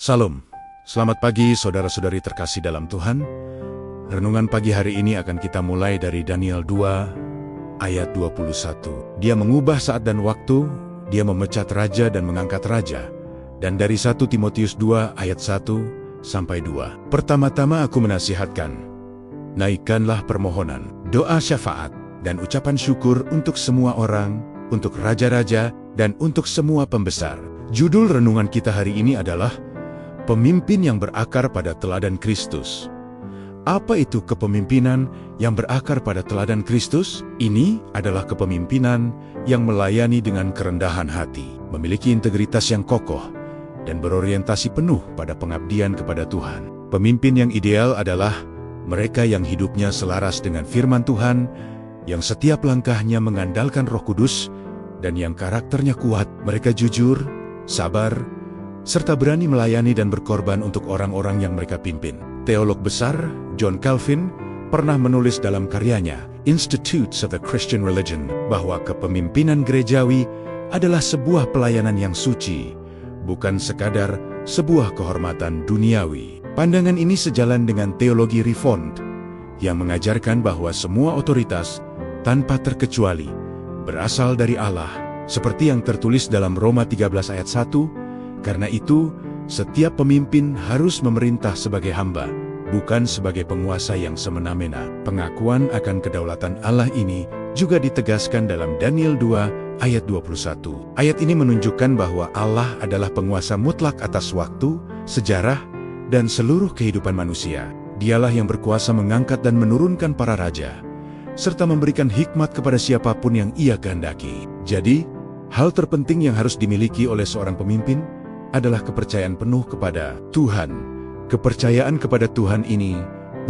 Salam, selamat pagi saudara-saudari terkasih dalam Tuhan. Renungan pagi hari ini akan kita mulai dari Daniel 2 ayat 21. Dia mengubah saat dan waktu, dia memecat raja dan mengangkat raja. Dan dari 1 Timotius 2 ayat 1 sampai 2. Pertama-tama aku menasihatkan, naikkanlah permohonan, doa syafaat, dan ucapan syukur untuk semua orang, untuk raja-raja, dan untuk semua pembesar. Judul renungan kita hari ini adalah Pemimpin yang berakar pada teladan Kristus. Apa itu kepemimpinan yang berakar pada teladan Kristus? Ini adalah kepemimpinan yang melayani dengan kerendahan hati, memiliki integritas yang kokoh, dan berorientasi penuh pada pengabdian kepada Tuhan. Pemimpin yang ideal adalah mereka yang hidupnya selaras dengan firman Tuhan, yang setiap langkahnya mengandalkan Roh Kudus, dan yang karakternya kuat. Mereka jujur, sabar, serta berani melayani dan berkorban untuk orang-orang yang mereka pimpin. Teolog besar John Calvin pernah menulis dalam karyanya Institutes of the Christian Religion bahwa kepemimpinan gerejawi adalah sebuah pelayanan yang suci, bukan sekadar sebuah kehormatan duniawi. Pandangan ini sejalan dengan teologi Reformed yang mengajarkan bahwa semua otoritas tanpa terkecuali berasal dari Allah, seperti yang tertulis dalam Roma 13 ayat 1. Karena itu, setiap pemimpin harus memerintah sebagai hamba, bukan sebagai penguasa yang semena-mena. Pengakuan akan kedaulatan Allah ini juga ditegaskan dalam Daniel 2 ayat 21. Ayat ini menunjukkan bahwa Allah adalah penguasa mutlak atas waktu, sejarah, dan seluruh kehidupan manusia. Dialah yang berkuasa mengangkat dan menurunkan para raja, serta memberikan hikmat kepada siapapun yang Ia kehendaki. Jadi, hal terpenting yang harus dimiliki oleh seorang pemimpin adalah kepercayaan penuh kepada Tuhan. Kepercayaan kepada Tuhan ini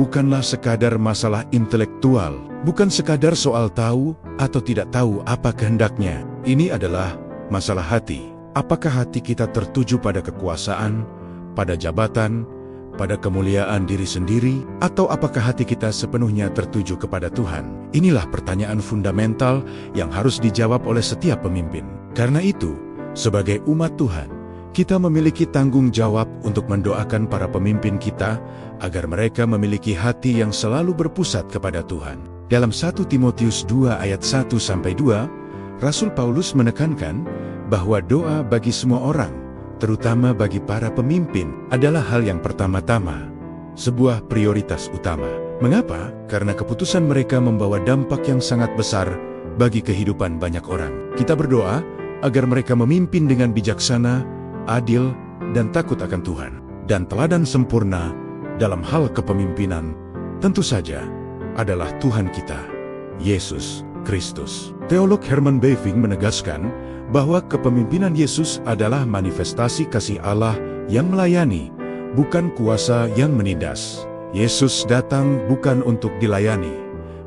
bukanlah sekadar masalah intelektual, bukan sekadar soal tahu atau tidak tahu apa kehendaknya. Ini adalah masalah hati. Apakah hati kita tertuju pada kekuasaan, pada jabatan, pada kemuliaan diri sendiri, atau apakah hati kita sepenuhnya tertuju kepada Tuhan? Inilah pertanyaan fundamental yang harus dijawab oleh setiap pemimpin. Karena itu, sebagai umat Tuhan, kita memiliki tanggung jawab untuk mendoakan para pemimpin kita agar mereka memiliki hati yang selalu berpusat kepada Tuhan. Dalam 1 Timotius 2 ayat 1-2, Rasul Paulus menekankan bahwa doa bagi semua orang, terutama bagi para pemimpin, adalah hal yang pertama-tama, sebuah prioritas utama. Mengapa? Karena keputusan mereka membawa dampak yang sangat besar bagi kehidupan banyak orang. Kita berdoa agar mereka memimpin dengan bijaksana, adil, dan takut akan Tuhan, dan teladan sempurna dalam hal kepemimpinan tentu saja adalah Tuhan kita, Yesus Kristus. Teolog Herman Bavinck menegaskan bahwa kepemimpinan Yesus adalah manifestasi kasih Allah yang melayani, bukan kuasa yang menindas. Yesus datang bukan untuk dilayani,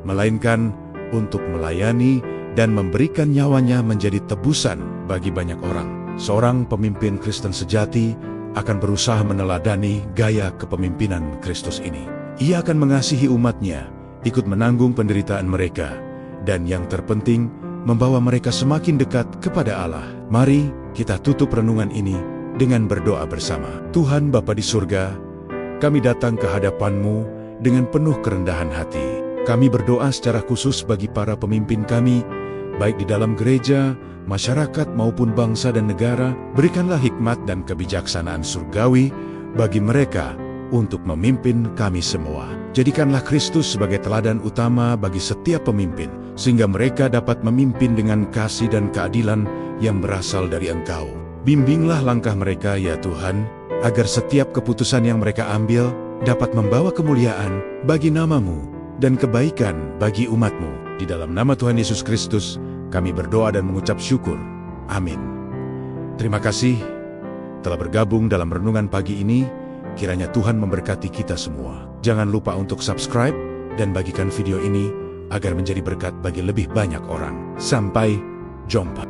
melainkan untuk melayani dan memberikan nyawanya menjadi tebusan bagi banyak orang. Seorang pemimpin Kristen sejati akan berusaha meneladani gaya kepemimpinan Kristus ini. Ia akan mengasihi umatnya, ikut menanggung penderitaan mereka, dan yang terpenting, membawa mereka semakin dekat kepada Allah. Mari kita tutup renungan ini dengan berdoa bersama. Tuhan Bapa di surga, kami datang ke hadapan-Mu dengan penuh kerendahan hati. Kami berdoa secara khusus bagi para pemimpin kami, baik di dalam gereja, masyarakat maupun bangsa dan negara. Berikanlah hikmat dan kebijaksanaan surgawi bagi mereka untuk memimpin kami semua. Jadikanlah Kristus sebagai teladan utama bagi setiap pemimpin, sehingga mereka dapat memimpin dengan kasih dan keadilan yang berasal dari Engkau. Bimbinglah langkah mereka ya Tuhan, agar setiap keputusan yang mereka ambil dapat membawa kemuliaan bagi nama-Mu dan kebaikan bagi umat-Mu. Di dalam nama Tuhan Yesus Kristus, kami berdoa dan mengucap syukur. Amin. Terima kasih telah bergabung dalam renungan pagi ini. Kiranya Tuhan memberkati kita semua. Jangan lupa untuk subscribe dan bagikan video ini agar menjadi berkat bagi lebih banyak orang. Sampai jumpa.